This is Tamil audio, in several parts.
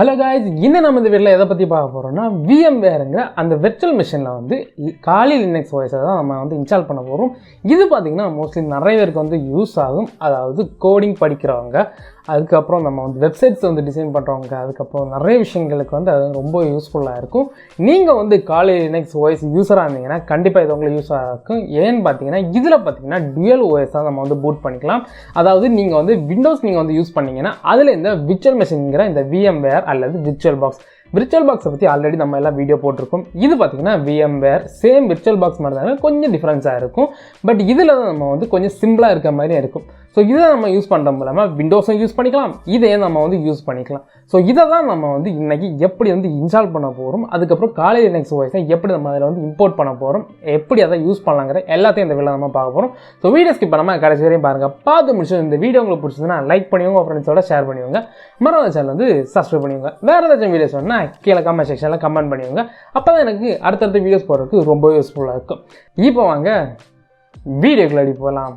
Hello guys, in the VMware and the virtual machine Kali Linux OS install mostly use coding அதுக்கப்புறம் நம்ம வெப்சைட்ஸ் டிசைன் பண்றவங்க அதுக்கப்புறம் நிறைய விஷயங்களுக்கு அது ரொம்ப யூஸ்ஃபுல்லா இருக்கும். நீங்க காலி லினக்ஸ் OS யூசரா இருந்தீங்கன்னா கண்டிப்பா இது உங்களுக்கு யூஸ் ஆகும். ஏன்னு பாத்தீங்கன்னா இதுல பாத்தீங்கன்னா டுயல் OS நம்ம பூட் பண்ணிக்கலாம். அதாவது நீங்க விண்டோஸ் நீங்க யூஸ் பண்ணீங்கன்னா அதுல இந்த விர்ச்சுவல் மெஷின்ங்கற இந்த VMware அல்லது விர்ச்சுவல் பாக்ஸ் பத்தி ஆல்ரெடி நம்ம எல்லாம் வீடியோ போட்டுருக்கோம். இது பாத்தீங்கன்னா VMware சேம் விர்ச்சுவல் பாக்ஸ் மாதிரி தான் கொஞ்சம் டிஃபரன்ஸா இருக்கும். பட் இதுல நம்ம கொஞ்சம் சிம்பிளா இருக்க மாதிரி இருக்கும். சோ இத நம்ம யூஸ் பண்றது மூலமா விண்டோஸும் யூஸ் பண்ணிக்கலாம். இதை நம்ம யூஸ் பண்ணிக்கலாம். சோ இத தான் நம்ம இன்னைக்கு எப்படி இன்ஸ்டால் பண்ண போறோம். அதுக்கு அப்புறம் காலி லினக்ஸ் OS எப்படி நம்ம அதல இம்போர்ட் பண்ண போறோம். எப்படி அதை யூஸ் பண்ணலாம்ங்கற எல்லாத்தையும் இந்த வீடியோல நம்ம பார்க்க போறோம். சோ வீடியோ ஸ்கிப் பண்ணாம கடைசி வரையும் பாருங்க. பார்த்து முடிச்சு இந்த வீடியோ உங்களுக்கு பிடிச்சதுனா லைக் பண்ணிடுங்க, உங்க ஃப்ரெண்ட்ஸோட ஷேர் பண்ணிடுங்க. மறக்காம சேனலை சப்ஸ்கிரைப் பண்ணிடுங்க. வேற ஏதாச்சும் வீடியோஸ் வேணும்னா கீழ கமெண்ட் செக்ஷன்ல கமெண்ட் பண்ணிடுங்க. அப்பதான் எனக்கு அடுத்தடுத்த வீடியோஸ் போடுறதுக்கு ரொம்ப யூஸ்ஃபுல்லா இருக்கும். இப்போ வாங்க வீடியோக்குள்ள போலாம்.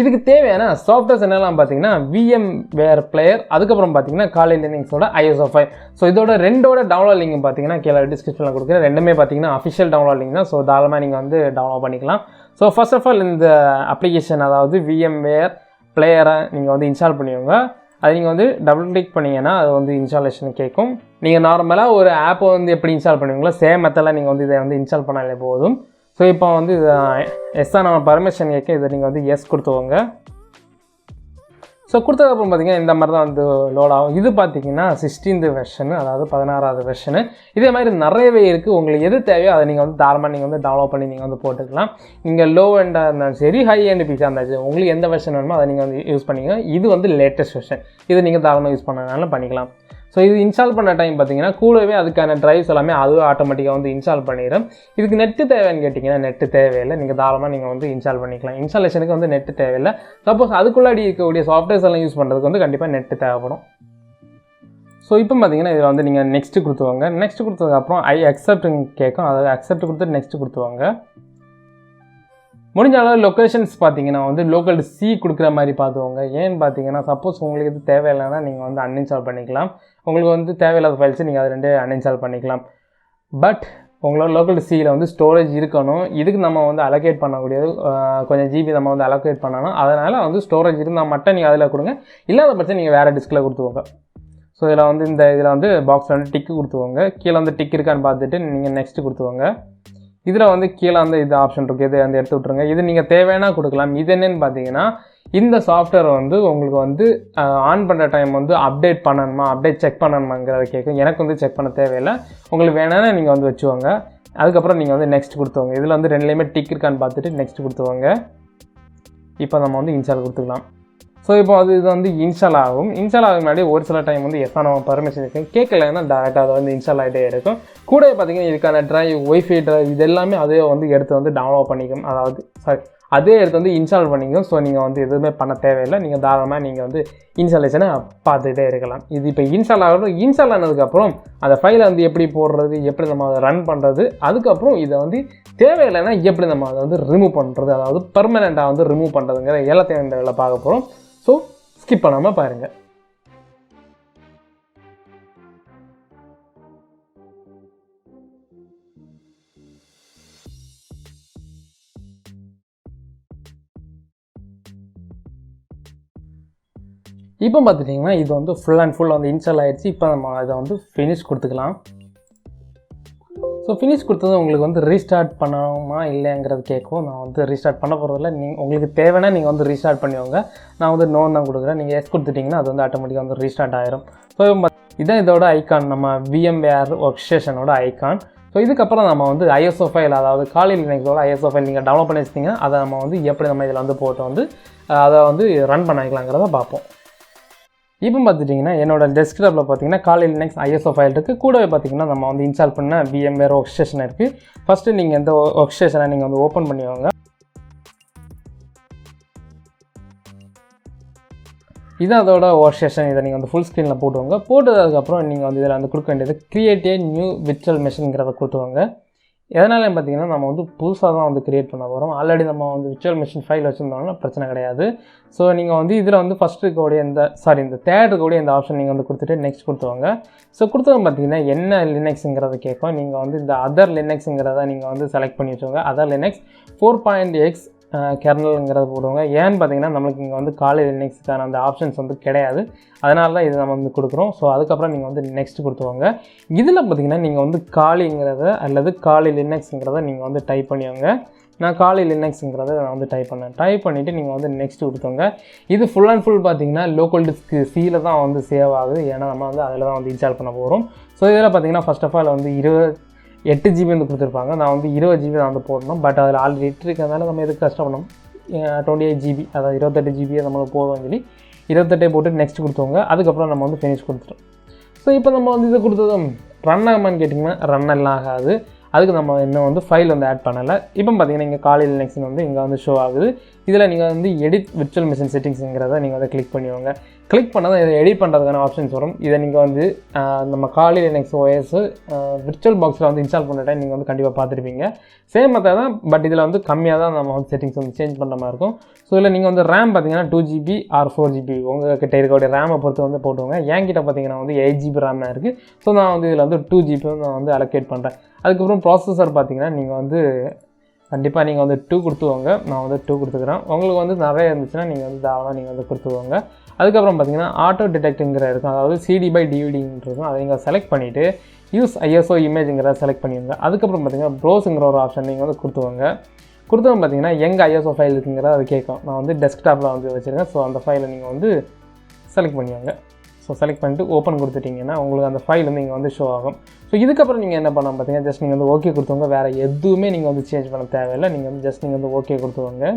இதுக்கு தேவையான சாஃப்ட்வேர்ஸ் என்னலாம் பாத்தீங்கன்னா VMware பிளேயர், அதுக்கு அப்புறம் பாத்தீங்கன்னா காலி லினக்ஸோட ISO ஃபைல். சோ இதோட ரெண்டோட டவுன்லோட் லிங்க் பாத்தீங்கன்னா கீழ டிஸ்கிரிப்ஷன்ல கொடுக்கிறேன். ரெண்டுமே பாத்தீங்கன்னா ஆபீஷியல் டவுன்லோட் லிங்க் தான். சோ தாராளமா நீங்க டவுன்லோட் பண்ணிக்கலாம். சோ ஃபர்ஸ்ட் ஆஃப் ஆல் இந்த அப்ளிகேஷன் அதாவது VMware பிளேயரை நீங்க இன்ஸ்டால் பண்ணிடுங்க. அது நீங்க டபுள் கிளிக் பண்ணீங்கன்னா அது இன்ஸ்டாலேஷன் கேட்கும். நீங்க நார்மலா ஒரு ஆப் எப்படி இன்ஸ்டால் பண்ணுவீங்களோ சேம் மெத்தட்ல நீங்க இதை இன்ஸ்டால் பண்ணாலே போதும். ஸோ இப்போ எஸ்ஸாக நம்ம பர்மிஷன் கேட்க இதை நீங்கள் எஸ் கொடுத்துவோங்க. ஸோ கொடுத்ததுக்கப்புறம் பார்த்தீங்கன்னா இந்த மாதிரி தான் லோட் ஆகும். இது பார்த்தீங்கன்னா 16th வெர்ஷனு, அதாவது 16வது வெர்ஷனு. இதே மாதிரி நிறையவே இருக்குது. உங்களுக்கு எது தேவையோ அதை நீங்கள் தாராளமாக நீங்கள் டவுன்லோட் பண்ணி நீங்கள் போட்டுக்கலாம். நீங்கள் லோ எண்டாக இருந்தாலும் சரி, ஹை எண்ட் பீஸாக இருந்தாலும் உங்களுக்கு எந்த வெர்ஷன் வேணுமோ அதை நீங்கள் யூஸ் பண்ணிங்க. இது லேட்டஸ்ட் வெர்ஷன். இதை நீங்கள் தாராளமாக யூஸ் பண்ணனாலும் பண்ணிக்கலாம். ஸோ இது இன்ஸ்டால் பண்ண டைம் பார்த்தீங்கன்னா கூடவே அதுக்கான ட்ரைவ்ஸ் எல்லாமே அதுவே ஆட்டோமேட்டிக்காக இன்ஸ்டால் பண்ணிடும். இதுக்கு நெட்டு தேவைன்னு கேட்டிங்கன்னா நெட்டு தேவையில்லை. நீங்கள் தாராளமாக நீங்கள் இன்ஸ்டால் பண்ணிக்கலாம். இன்ஸ்டாலேஷனுக்கு நெட்டு தேவையில்லை. சப்போஸ் அதுக்குள்ளாடி இருக்கக்கூடிய சாஃப்ட்வேர்ஸ் எல்லாம் யூஸ் பண்ணுறதுக்கு கண்டிப்பாக நெட்டு தேவைப்படும். ஸோ இப்போ பார்த்தீங்கன்னா இதில் நீங்கள் நெக்ஸ்ட்டு கொடுத்துவாங்க. நெக்ஸ்ட் கொடுத்ததுக்கப்புறம் ஐ அக்செப்ட்னு கேட்கும். அதாவது அக்செப்ட் கொடுத்துட்டு நெக்ஸ்ட் கொடுத்துவாங்க. முடிஞ்ச அளவு லொக்கேஷன்ஸ் பார்த்தீங்கன்னா லோக்கல் C கொடுக்குற மாதிரி பார்த்துவோங்க. ஏன்னு பார்த்தீங்கன்னா சப்போஸ் உங்களுக்கு இது தேவையில்லைன்னா நீங்கள் அன்இன்ஸ்டால் பண்ணிக்கலாம். உங்களுக்கு தேவையில்லாத ஃபைல்ஸ் நீங்கள் அது ரெண்டு அன்இன்ஸ்டால் பண்ணிக்கலாம். பட் உங்களோட லோக்கல் சியில் ஸ்டோரேஜ் இருக்கணும். இதுக்கு நம்ம அலோகேட் பண்ணக்கூடியது கொஞ்சம் ஜிபி நம்ம அலோகேட் பண்ணணும். அதனால் ஸ்டோரேஜ் இருந்தால் மட்டும் நீங்கள் அதில் கொடுங்க. இல்லாத பட்சம் நீங்கள் வேறு டிஸ்கில் கொடுத்துவோங்க. ஸோ இதில் இந்த இதில் பாக்ஸில் டிக்கு கொடுத்துவோங்க. கீழே டிக் இருக்கான்னு பார்த்துட்டு நீங்கள் நெக்ஸ்ட் கொடுத்துவோங்க. இதில் கீழே இது ஆப்ஷன் இருக்குது. இது எடுத்து விட்ருங்க. இது நீங்கள் தேவைன்னா கொடுக்கலாம். இது என்னென்னு பார்த்தீங்கன்னா இந்த சாஃப்ட்வேர் உங்களுக்கு ஆன் பண்ணுற டைம் அப்டேட் பண்ணணுமா, அப்டேட் செக் பண்ணணுமாங்கிறத கேட்கும். எனக்கு செக் பண்ண தேவையில்லை. உங்களுக்கு வேணான்னா நீங்கள் வச்சுவாங்க. அதுக்கப்புறம் நீங்கள் நெக்ஸ்ட் கொடுத்துவாங்க. இதில் ரெண்டுலேயுமே டிக் இருக்கான்னு பார்த்துட்டு நெக்ஸ்ட் கொடுத்துவாங்க. இப்போ நம்ம இன்ஸ்டால் கொடுத்துக்கலாம். ஸோ இப்போ இது இன்ஸ்டால் ஆகும். இன்ஸ்டால் ஆகும் முன்னாடி ஒரு சில டைம் எஸ்ஸா நம்ம பர்மிஷன் இருக்குது கேட்கலன்னா டேரெக்டாக அதை இன்ஸ்டால் ஆகிட்டே இருக்கும். கூட பார்த்தீங்கன்னா இதுக்கான ட்ரைவ், ஒய்ஃபை ட்ரைவ் இது எல்லாமே அதே எடுத்து டவுன்லோட் பண்ணிக்கும். அதாவது அதே எடுத்து இன்ஸ்டால் பண்ணிக்கும். ஸோ நீங்கள் எதுவுமே பண்ண தேவையில்லை. நீங்கள் தாராளமாக நீங்கள் இன்ஸ்டாலேஷனை பார்த்துக்கிட்டே இருக்கலாம். இது இப்போ இன்ஸ்டால் ஆகிறது. இன்ஸ்டால் ஆனதுக்கப்புறம் அந்த ஃபைலை எப்படி போடுறது, எப்படி நம்ம அதை ரன் பண்ணுறது, அதுக்கப்புறம் இதை தேவையில்லைன்னா எப்படி நம்ம அதை ரிமூவ் பண்ணுறது, அதாவது பர்மனெண்ட்டாக ரிமூவ் பண்ணுறதுங்கிற எல்லாத்தையும் இந்த வேலை பார்க்க போகிறோம். ஸோ ஸ்கிப் பண்ணாமல் பாருங்கள். இப்போ பார்த்துட்டிங்கன்னா இது ஃபுல் அண்ட் ஃபுல் இன்ஸ்டால் ஆகிடுச்சு. இப்போ நம்ம அதை ஃபினிஷ் கொடுத்துக்கலாம். ஸோ ஃபினிஷ் கொடுத்தது உங்களுக்கு ரீஸ்டார்ட் பண்ணணுமா இல்லைங்கிறது கேட்கும். நான் ரீஸ்டார்ட் பண்ண போகிறதில்ல. உங்களுக்கு தேவைன்னா நீங்கள் ரீஸ்டார்ட் பண்ணிவாங்க. நான் நோ தான் கொடுக்குறேன். நீங்கள் எஸ் கொடுத்துட்டிங்கன்னா அது ஆட்டோமேட்டிக்காக ரீஸ்டார்ட் ஆயிரும். ஸோ இதான் இதோட ஐக்கான், நம்ம VMware ஒர்க் ஸ்டேஷனோட ஐக்கான். ஸோ இதுக்கப்புறம் நம்ம ISO ஃபைல், அதாவது காலி லினக்ஸோட ISO ஃபைல் நீங்கள் டவுன்லோட் பண்ணி வச்சிட்டிங்கன்னா அதை நம்ம எப்படி நம்ம இதில் போட்டு அதை ரன் பண்ண வைக்கலாங்கிறத பார்ப்போம். இப்போ பார்த்துட்டிங்கன்னா என்னோட டெஸ்க்டாப்பில் பார்த்தீங்கன்னா காலி லினக்ஸ் ISO ஃபைல் இருக்குது. கூடவே பார்த்தீங்கன்னா நம்ம இன்ஸ்டால் பண்ண VMware ஒர்க் ஸ்டேஷன் இருக்குது. ஃபஸ்ட்டு நீங்கள் இந்த ஒர்க் ஸ்டேஷனை நீங்கள் ஓப்பன் பண்ணிவாங்க. இது அதோட ஒர்க் ஸ்டேஷன். இதை நீங்கள் ஃபுல் ஸ்க்ரீனில் போட்டுவாங்க. போட்டதுக்கப்புறம் நீங்கள் இதில் கொடுக்க வேண்டியது கிரியேட் ஏ நியூ விர்ச்சுவல் மெஷின்ங்கிறத கொடுத்துவாங்க. எதனால பார்த்தீங்கன்னா நம்ம வந்து புதுசாக தான் வந்து க்ரியேட் பண்ண போகிறோம். ஆல்ரெடி நம்ம வந்து விர்ச்சுவல் மிஷின் ஃபைல் வச்சுருந்தோம்னா பிரச்சனை கிடையாது. ஸோ நீங்கள் வந்து இதில் வந்து ஃபஸ்ட் இருக்கக்கூடிய இந்த தேர்ட் இருக்கக்கூடிய இந்த ஆப்ஷன் நீங்கள் வந்து கொடுத்துட்டு நெக்ஸ்ட் கொடுத்துவாங்க. ஸோ கொடுத்தது பார்த்தீங்கன்னா என்ன லினக்ஸுங்கிறத கேட்கும். நீங்கள் வந்து இந்த அதர் லினக்ஸுங்கிறத நீங்கள் வந்து செலக்ட் பண்ணி வச்சுக்கோங்க. அதர் லினக்ஸ் 4.x கெர்னலுங்கிறத போடுவாங்க. ஏன்னு பார்த்தீங்கன்னா நம்மளுக்கு இங்கே வந்து காலி லினக்ஸுக்கான அந்த ஆப்ஷன்ஸ் வந்து கிடையாது. அதனால தான் இது நம்ம வந்து கொடுக்குறோம். ஸோ அதுக்கப்புறம் நீங்கள் வந்து நெக்ஸ்ட் கொடுத்துவாங்க. இதில் பார்த்தீங்கன்னா நீங்கள் வந்து காலிங்கிறத அல்லது காலி லினக்ஸுங்கிறத நீங்கள் வந்து டைப் பண்ணிவாங்க. நான் காலி லினக்ஸுங்கிறத நான் வந்து டைப் பண்ணிவிட்டு நீங்கள் வந்து நெக்ஸ்ட் கொடுத்தோங்க. இது ஃபுல் அண்ட் ஃபுல் பார்த்தீங்கன்னா லோக்கல் டிஸ்க்கு சியில் தான் வந்து சேவ் ஆகுது. ஏன்னா நம்ம வந்து அதில் தான் வந்து இன்ஸ்டால் பண்ண போகிறோம். ஸோ இதில் பார்த்தீங்கன்னா ஃபர்ஸ்ட் ஆஃப் ஆல் வந்து 8 GB வந்து கொடுத்துருப்பாங்க. நான் வந்து 20 GB தான் வந்து போடணும். பட் அதில் ஆல்ரெடி 8 இருக்கிறதுனால நம்ம எதுக்கு கஷ்டப்படணும். 28 GB அதாவது 28 GB நம்மளுக்கு போதும் சொல்லி 28 போட்டு நெக்ஸ்ட் கொடுத்தவங்க. அதுக்கப்புறம் நம்ம வந்து ஃபினிஷ் கொடுத்துட்டோம். ஸோ இப்போ நம்ம வந்து இது கொடுத்ததும் ரன் ஆகாமான்னு கேட்டிங்கன்னா ரன் எல்லாம் ஆகாது. அதுக்கு நம்ம இன்னும் வந்து ஃபைல் வந்து ஆட் பண்ணலை. இப்போ பார்த்தீங்கன்னா இங்கே காலி லினக்ஸ் வந்து இங்கே வந்து ஷோ ஆகுது. இதில் நீங்கள் வந்து எடிட் விர்ச்சுவல் மிஷின் செட்டிங்ஸுங்கிறத நீங்கள் வந்து கிளிக் பண்ணிவாங்க. கிளிக் பண்ணால் இதை எடிட் பண்ணுறதுக்கான ஆப்ஷன்ஸ் வரும். இதை நீங்கள் வந்து நம்ம காலி லினக்ஸ் OS விர்ச்சுவல் பாக்ஸில் வந்து இன்ஸ்டால் பண்ணுற டைம் நீங்கள் வந்து கண்டிப்பாக பார்த்துருப்பீங்க. சேம் மெத்தட் தான். பட் இதில் வந்து கம்மியாக தான் நம்ம வந்து செட்டிங்ஸ் வந்து சேஞ்ச் பண்ணுற மாதிரி இருக்கும். ஸோ இதில் நீங்கள் வந்து ரேம் பார்த்தீங்கன்னா 2 GB ஆர் 4 GB உங்கள் கிட்ட இருக்கக்கூடிய ரேமை பொறுத்து வந்து போட்டுவாங்க. என்கிட்ட பார்த்தீங்கன்னா வந்து 8 GB ரேம் இருக்குது. ஸோ நான் வந்து இதில் வந்து 2 GB நான் வந்து அலோகேட் பண்ணுறேன். அதுக்கப்புறம் ப்ராசஸர் பார்த்தீங்கன்னா நீங்கள் வந்து கண்டிப்பாக நீங்கள் வந்து 2 கொடுத்துவாங்க. நான் வந்து 2 கொடுத்துக்கிறேன். உங்களுக்கு வந்து நிறைய இருந்துச்சுன்னா நீங்கள் வந்து தாராளமாக நீங்கள் வந்து கொடுத்துவாங்க. அதுக்கப்புறம் பார்த்தீங்கன்னா ஆட்டோ டிடெக்ட்டுங்கிற இருக்கும். அதாவது CD/DVDன்னு இருக்கும். அதை நீங்கள் செலக்ட் பண்ணிவிட்டு யூஸ் ISO இமேஜுங்கிறத செலக்ட் பண்ணிடுங்க. அதுக்கப்புறம் பார்த்தீங்கன்னா ப்ரோஸுங்கிற ஒரு ஆப்ஷன் நீங்கள் வந்து கொடுத்துவாங்க. கொடுத்தவங்க பார்த்தீங்கன்னா எங்கே ISO ஃபைல் இருக்குங்கிறத அது கேட்கும். நான் வந்து டெஸ்க்டாப்பில் வந்து வச்சுருக்கேன். ஸோ அந்த ஃபைலை நீங்கள் வந்து செலக்ட் பண்ணிவாங்க. ஸோ செலக்ட் பண்ணிட்டு ஓப்பன் கொடுத்துட்டிங்கன்னா உங்களுக்கு அந்த ஃபைல் வந்து இங்கே வந்து ஷோ ஆகும். ஸோ இதுக்கப்புறம் நீங்கள் என்ன பண்ணலாம் பார்த்தீங்கன்னா ஜஸ்ட் நீங்கள் வந்து ஓகே கொடுத்துவாங்க. வேறு எதுவுமே நீங்கள் வந்து சேஞ்ச் பண்ண தேவையில்லை. நீங்கள் வந்து ஜஸ்ட் நீங்கள் வந்து ஓகே கொடுத்துவாங்க.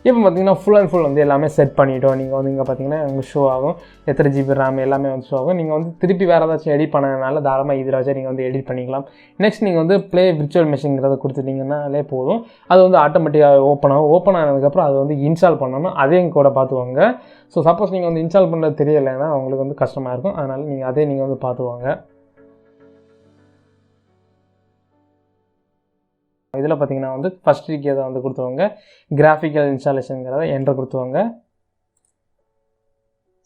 இப்போ பார்த்தீங்கன்னா ஃபுல் அண்ட் ஃபுல் வந்து எல்லாமே செட் பண்ணிவிட்டோம். நீங்கள் வந்து இங்கே பார்த்தீங்கன்னா உங்களுக்கு ஷோ ஆகும். எத்தனை GB ரேம் எல்லாமே வந்து ஷோ ஆகும். நீங்கள் வந்து திருப்பி வேறு ஏதாச்சும் எடிட் பண்ணதுனால தாராளமாக இதில் வச்சு நீங்கள் வந்து எடிட் பண்ணிக்கலாம். நெக்ஸ்ட் நீங்கள் வந்து ப்ளே விர்ச்சுவல் மிஷின்ங்கிறத கொடுத்துட்டிங்கன்னாலே போதும். அது வந்து ஆட்டோமேட்டிக்காக ஓப்பன் ஆகும். ஓப்பன் ஆனதுக்கப்புறம் அது வந்து இன்ஸ்டால் பண்ணணும். அதையும் கூட பார்த்துவாங்க. ஸோ சப்போஸ் நீங்கள் வந்து இன்ஸ்டால் பண்ணுறது தெரியலைன்னா உங்களுக்கு வந்து கஷ்டமாக இருக்கும். அதனால் நீங்கள் அதே நீங்கள் வந்து பார்த்துவாங்க. இதில் பார்த்தீங்கன்னா வந்து ஃபஸ்ட் இதை வந்து கொடுத்துவாங்க. கிராஃபிக்கல் இன்ஸ்டாலேஷனுங்கிறத என்ட்ரு கொடுத்துவாங்க.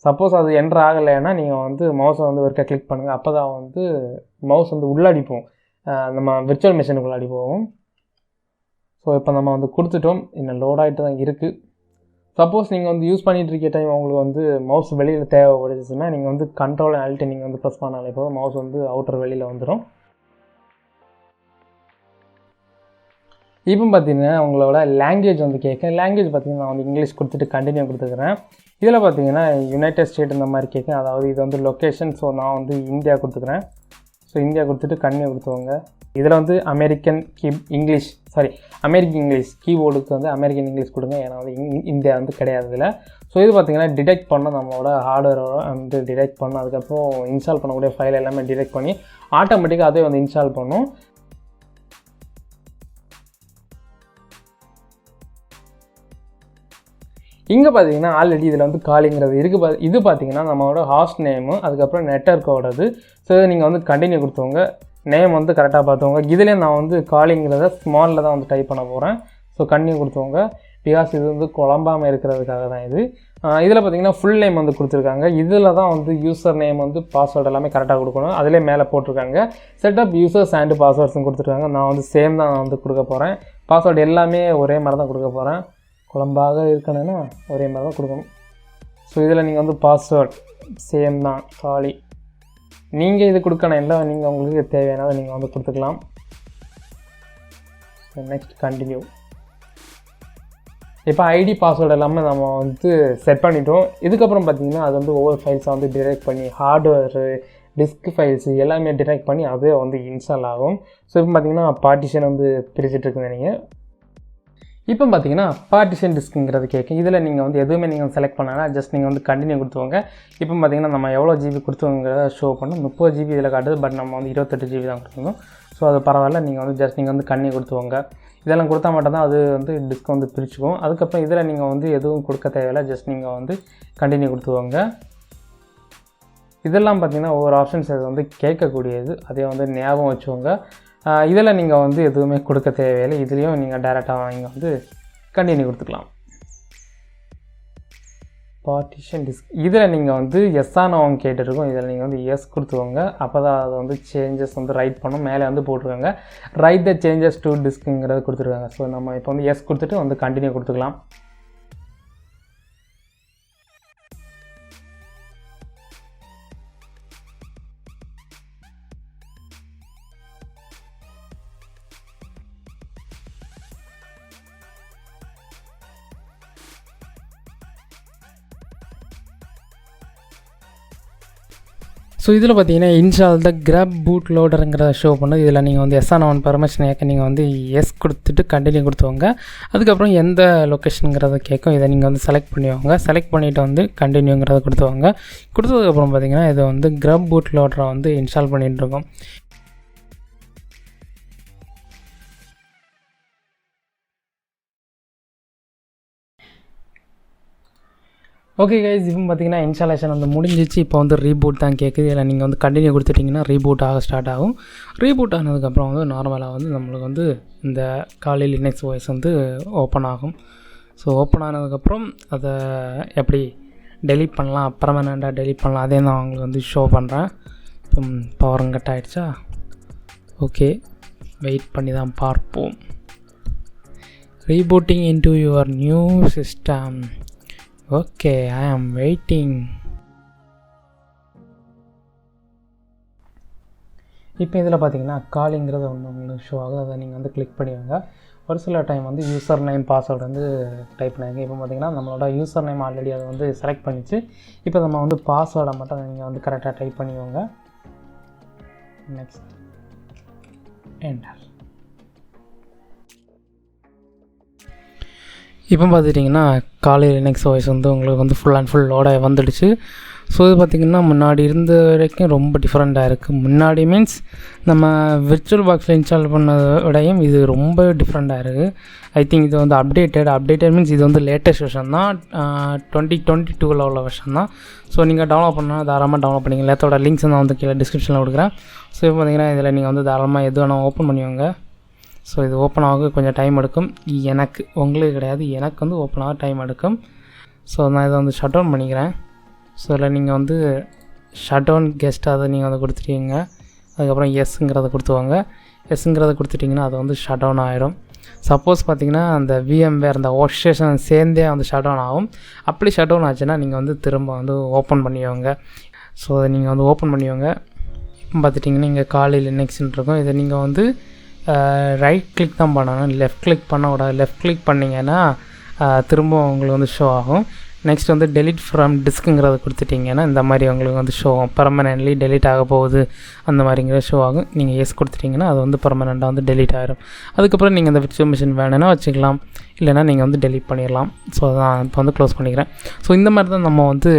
சப்போஸ் அது என்ட்ரு ஆகலைன்னா நீங்கள் வந்து மவுஸை வந்து ஒருக்கா கிளிக் பண்ணுங்கள். அப்போ தான் வந்து மவுஸ் வந்து உள்ளாடி போகும். நம்ம விர்ச்சுவல் மிஷினுக்குள்ளாடி போகும். ஸோ இப்போ நம்ம வந்து கொடுத்துட்டோம். இன்னும் லோட் ஆகிட்டு தான் இருக்குது. சப்போஸ் நீங்கள் வந்து யூஸ் பண்ணிகிட்டு இருக்க டைம் உங்களுக்கு வந்து மவுஸ் வெளியில் தேவைப்படுச்சுன்னா நீங்கள் வந்து கண்ட்ரோல் அல்ட்டு நீங்கள் வந்து ப்ரெஸ் பண்ணாலே போதும். மவுஸ் வந்து அவுட்டர் வெளியில் வந்துடும். இப்போ பார்த்தீங்கன்னா உங்களோட லாங்குவேஜ் வந்து லாங்குவேஜ் பார்த்தீங்கன்னா நான் வந்து இங்கிலீஷ் கொடுத்துட்டு கண்டினியூ கொடுத்துக்கிறேன். இதில் பார்த்தீங்கன்னா யுனைடெட் ஸ்டேட் இந்த மாதிரி கேட்கும். அதாவது இது வந்து லொக்கேஷன். ஸோ நான் வந்து இந்தியா கொடுத்துக்கிறேன். ஸோ இந்தியா கொடுத்துட்டு கண்டினியூ கொடுத்துவாங்க. இதில் வந்து அமெரிக்கன் இங்கிலீஷ் கீபோர்டுக்கு வந்து அமெரிக்கன் இங்கிலீஷ் கொடுங்க. ஏன்னா வந்து இந்தியா வந்து கிடையாது இதில். ஸோ இது பார்த்தீங்கன்னா டிடெக்ட் பண்ண நம்மளோட ஹார்ட்வேரோட வந்து டிடெக்ட் பண்ணணும். அதுக்கப்புறம் இன்ஸ்டால் பண்ணக்கூடிய ஃபைல் எல்லாமே டிடெக்ட் பண்ணி ஆட்டோமேட்டிக்காக அதே வந்து இன்ஸ்டால் பண்ணும். இங்கே பார்த்தீங்கன்னா ஆல்ரெடி இதில் வந்து காலிங்கிறது இருக்குது. இது பார்த்தீங்கன்னா நம்மளோட ஹாஸ்ட் நேமு அதுக்கப்புறம் நெட்வொர்க்கோடது. ஸோ இதை நீங்கள் வந்து கண்டினியூ கொடுத்தவங்க. நேம் வந்து கரெக்டாக பார்த்தவங்க. இதிலே நான் வந்து காலிங்கிறத ஸ்மாலில் தான் வந்து டைப் பண்ண போகிறேன். ஸோ கண்டினியூ கொடுத்தவங்க. பிகாஸ் இது வந்து குழம்பாமல் இருக்கிறதுக்காக தான் இது. இதில் பார்த்தீங்கன்னா ஃபுல் நேம் வந்து கொடுத்துருக்காங்க. இதில் தான் வந்து யூசர் நேம் வந்து பாஸ்வேர்டு எல்லாமே கரெக்டாக கொடுக்கணும். அதிலே மேலே போட்டிருக்காங்க செட்டப் யூசர்ஸ் அண்ட் பாஸ்வேர்ட்ஸும் கொடுத்துருக்காங்க. நான் வந்து சேம் தான் வந்து கொடுக்க போகிறேன். பாஸ்வேர்டு எல்லாமே ஒரே மாதிரி தான் கொடுக்க போகிறேன். குழம்பாக இருக்கணும்னா ஒரே மாதிரி தான் கொடுக்கணும். ஸோ இதில் நீங்கள் வந்து பாஸ்வேர்ட் சேம் தான் காலி. நீங்கள் இது கொடுக்கணும் இல்லை நீங்கள் உங்களுக்கு தேவையானதை நீங்கள் வந்து கொடுத்துக்கலாம். So next continue. இப்போ ஐடி பாஸ்வேர்டு எல்லாமே நம்ம வந்து செட் பண்ணிட்டோம். இதுக்கப்புறம் பார்த்தீங்கன்னா அது வந்து ஒவ்வொரு ஃபைல்ஸை வந்து டிரெக்ட் பண்ணி ஹார்ட்வேரு டிஸ்க் ஃபைல்ஸு எல்லாமே டிரெக்ட் பண்ணி அதே வந்து இன்ஸ்டால் ஆகும். ஸோ இப்போ பார்த்தீங்கன்னா பார்ட்டிஷன் வந்து பிரிச்சுட்ருக்குங்க. நீங்கள் இப்போ பார்த்தீங்கன்னா பார்ட்டிஷன் டிஸ்க்குங்கிறது கேட்கும். இதில் நீங்கள் வந்து எதுவுமே நீங்கள் செலக்ட் பண்ணால் ஜஸ்ட் நீங்கள் வந்து கண்டினியூ கொடுத்துவாங்க. இப்போ பார்த்தீங்கன்னா நம்ம எவ்வளோ GB கொடுத்துவங்கிறத ஷோ பண்ணோம். 30 GB இதில் காட்டுது. பட் நம்ம வந்து 28 GB தான் கொடுத்துருந்தோம். ஸோ அது பரவாயில்ல. நீங்கள் வந்து ஜஸ்ட் நீங்கள் வந்து கண்டினியூ கொடுத்துவாங்க. இதெல்லாம் கொடுத்தா மட்டும் தான் அது வந்து டிஸ்க் வந்து பிரிச்சுக்கும். அதுக்கப்புறம் இதில் நீங்கள் வந்து எதுவும் கொடுக்க தேவையில்லை. ஜஸ்ட் நீங்கள் வந்து கண்டினியூ கொடுத்துவாங்க. இதெல்லாம் பார்த்தீங்கன்னா ஒவ்வொரு ஆப்ஷன்ஸ் அது வந்து கேட்கக்கூடியது. அதே வந்து ஞாபகம் வச்சுக்கோங்க. இதில் நீங்கள் வந்து எதுவுமே கொடுக்க தேவையில்லை. இதுலேயும் நீங்கள் டேரெக்டாக நீங்கள் வந்து கண்டினியூ கொடுத்துக்கலாம். பார்ட்டிஷன் டிஸ்க் இதில் நீங்கள் வந்து எஸ்ஸான அவங்க கேட்டுருக்கோம். இதில் நீங்கள் வந்து எஸ் கொடுத்துக்கோங்க. அப்போ தான் அதை வந்து சேஞ்சஸ் வந்து ரைட் பண்ணும். மேலே வந்து போட்டுருக்காங்க ரைட் த சேஞ்சஸ் டு டிஸ்க்குங்கிறது கொடுத்துருக்காங்க. ஸோ நம்ம இப்போ வந்து எஸ் கொடுத்துட்டு வந்து கண்டினியூ கொடுத்துக்கலாம். ஸோ இதில் பார்த்தீங்கன்னா இன்ஸ்டால் த கிராப் பூட் லோடருங்கிறத ஷோ பண்ணுது. இதில் நீங்கள் வந்து எஸ்ஆன் பர்மிஷன் கேட்க நீங்கள் வந்து எஸ் கொடுத்துட்டு கண்டினியூ கொடுத்துவாங்க. அதுக்கப்புறம் எந்த லொக்கேஷனுங்கிறத கேட்கும். இதை நீங்கள் வந்து செலக்ட் பண்ணிவாங்க. செலக்ட் பண்ணிவிட்டு வந்து கண்டினியூங்கிறத கொடுத்துவாங்க. கொடுத்ததுக்கப்புறம் பார்த்தீங்கன்னா இதை வந்து கிராப் பூட் லோடரை வந்து இன்ஸ்டால் பண்ணிகிட்ருக்கோம். ஓகே கைஸ், இப்போ பார்த்தீங்கன்னா இன்ஸ்டாலேஷன் வந்து முடிஞ்சிச்சு. இப்போ வந்து ரீபூட் தான் கேட்குது. இதில் நீங்கள் வந்து கண்டினியூ கொடுத்துட்டிங்கன்னா ரீபூட் ஆக ஸ்டார்ட் ஆகும். ரீபூட் ஆனதுக்கப்புறம் வந்து நார்மலாக வந்து நம்மளுக்கு வந்து இந்த காலி லினக்ஸ் ஓஎஸ் வந்து ஓப்பன் ஆகும். ஸோ ஓப்பன் ஆனதுக்கப்புறம் அதை எப்படி டெலீட் பண்ணலாம், பர்மனெண்ட்டாக டெலீட் பண்ணலாம், அதே நான் உங்களுக்கு வந்து ஷோ பண்ணுறேன். இப்போ பவர் கட் ஆகிடுச்சா? ஓகே, வெயிட் பண்ணி தான் பார்ப்போம். Rebooting into your new system. Okay, ஐ ஆம் வெயிட்டிங். இப்போ இதில் பார்த்தீங்கன்னா காலிங்கிறது ஒன்று உங்களுக்கு ஷோ ஆகுது. அதை நீங்கள் வந்து கிளிக் பண்ணிடுங்க. ஒரு சில டைம் வந்து யூசர் நேம் பாஸ்வேர்டு வந்து டைப் பண்ணிங்க. இப்போ பார்த்தீங்கன்னா நம்மளோட யூசர் நேம் ஆல்ரெடி அதை வந்து செலக்ட் பண்ணிச்சு. இப்போ நம்ம வந்து பாஸ்வேர்டை மட்டும் நீங்கள் வந்து கரெக்டாக டைப் பண்ணிக்கோங்க. Next enter. இப்போ பார்த்துட்டிங்கன்னா காலி லினக்ஸ் ஓஎஸ் வந்து உங்களுக்கு வந்து ஃபுல் அண்ட் ஃபுல் லோடாக வந்துடுச்சு. ஸோ இது பார்த்திங்கன்னா முன்னாடி இருந்த வரைக்கும் ரொம்ப டிஃப்ரெண்ட்டாக இருக்குது. முன்னாடி மீன்ஸ் நம்ம விர்ச்சுவல் பாக்ஸில் இன்ஸ்டால் பண்ணதை விடையும் இது ரொம்ப டிஃப்ரெண்ட்டாக இருக்குது. ஐ திங்க் இது வந்து அப்டேட்டட் மீன்ஸ் இது வந்து லேட்டஸ்ட் வெர்ஷன் தான். 2022 உள்ள வெர்ஷன் தான். ஸோ நீங்கள் டவுன்லோட் பண்ணால் தாராளமாக டவுன்லோட் பண்ணிங்க. எல்லாத்தோட லிங்க்ஸ் நான் வந்து கீழே டிஸ்கிரிப்ஷனில் கொடுக்குறேன். ஸோ இப்போ பார்த்திங்கன்னா இதில் நீங்கள் வந்து தாராளமாக எது வேணால் ஓப்பன் பண்ணிக்கோங்க. ஸோ இது ஓப்பன் ஆக கொஞ்சம் டைம் எடுக்கும். உங்களுக்கு கிடையாது, எனக்கு வந்து ஓப்பன் ஆக டைம் எடுக்கும். ஸோ நான் இதை வந்து ஷட் டவுன் பண்ணிக்கிறேன். ஸோ இதில் நீங்கள் வந்து ஷட் டவுன் கெஸ்ட் அதை நீங்கள் வந்து கொடுத்துட்டீங்க. அதுக்கப்புறம் எஸ்ங்கிறத கொடுத்துவாங்க. எஸ்ங்கிறத கொடுத்துட்டிங்கன்னா அது வந்து ஷட் டவுன் ஆகிடும். சப்போஸ் பார்த்திங்கன்னா அந்த VMware அந்த ஒர்க் ஸ்டேஷன் சேர்ந்தே வந்து ஷட் டவுன் ஆகும். அப்படி ஷட் டவுன் ஆச்சுன்னா நீங்கள் வந்து திரும்ப வந்து ஓப்பன் பண்ணிக்கோங்க. ஸோ அதை நீங்கள் வந்து ஓப்பன் பண்ணிக்கோங்க. இப்போ பார்த்துட்டிங்கன்னா இங்கே காலி லினக்ஸ்ன்னு இருக்கும். இதை நீங்கள் வந்து ரைட் கிளிக் தான் பண்ணணும், லெஃப்ட் கிளிக் பண்ணக்கூடாது. லெஃப்ட் கிளிக் பண்ணிங்கன்னா திரும்ப உங்களுக்கு வந்து ஷோ ஆகும். நெக்ஸ்ட் வந்து டெலிட் ஃப்ரம் டிஸ்க்குங்கிறத கொடுத்துட்டிங்கன்னா இந்த மாதிரி உங்களுக்கு வந்து ஷோ ஆகும். பர்மனென்ட்லி டெலிட் ஆக போகுது அந்த மாதிரிங்கிற ஷோ ஆகும். நீங்கள் எஸ் கொடுத்துட்டிங்கன்னா அது வந்து பர்மனெண்ட்டாக வந்து டெலிட் ஆகிடும். அதுக்கப்புறம் நீங்கள் அந்த விர்ச்சுவல் மிஷின் வேணும்னா வச்சுக்கலாம், இல்லைனா நீங்கள் வந்து டெலிட் பண்ணிடலாம். ஸோ அதான் இப்போ வந்து க்ளோஸ் பண்ணிக்கிறேன். ஸோ இந்த மாதிரி தான் நம்ம வந்து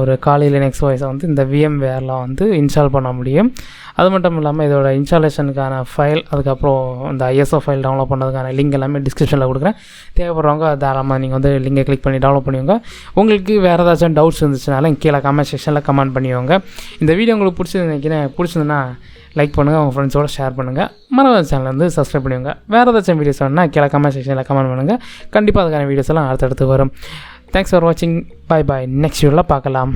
ஒரு காலி லினக்ஸ் ஓஎஸை வந்து இந்த VMwareல வந்து இன்ஸ்டால் பண்ண முடியும். அது மட்டும் இல்லாமல் இதோட இன்ஸ்டாலேஷனுக்கான ஃபைல், அதுக்கப்புறம் இந்த ISO ஃபைல் டவுன்லோட் பண்ணுறதுக்கான லிங்க் எல்லாமே டிஸ்கிரிப்ஷனில் கொடுக்குறேன். தேவைப்படுறவங்க தாராளமாக நீங்கள் வந்து லிங்கை கிளிக் பண்ணி டவுன்லோட் பண்ணிக்கோங்க. உங்களுக்கு வேறு ஏதாச்சும் டவுட்ஸ் இருந்துச்சுனாலும் கீழே கமெண்ட் செக்ஷனில் கமெண்ட் பண்ணிக்கோங்க. இந்த வீடியோ உங்களுக்கு பிடிச்சதுன்னா லைக் பண்ணுங்கள், உங்கள் ஃப்ரெண்ட்ஸோடு ஷேர் பண்ணுங்கள். மறக்காம சேனல் வந்து சப்ஸ்கிரைப் பண்ணுவாங்க. வேறு ஏதாச்சும் வீடியோஸ் வேணுன்னா கீழே கமெண்ட் செக்ஷனில் கமெண்ட் பண்ணுங்கள். கண்டிப்பாக அதுக்கான வீடியோஸ் எல்லாம் அடுத்தடுத்து வரும். தேங்க்ஸ் ஃபார் வாட்சிங். பாய். நெக்ஸ்ட் வீடியோவில் பார்க்கலாம்.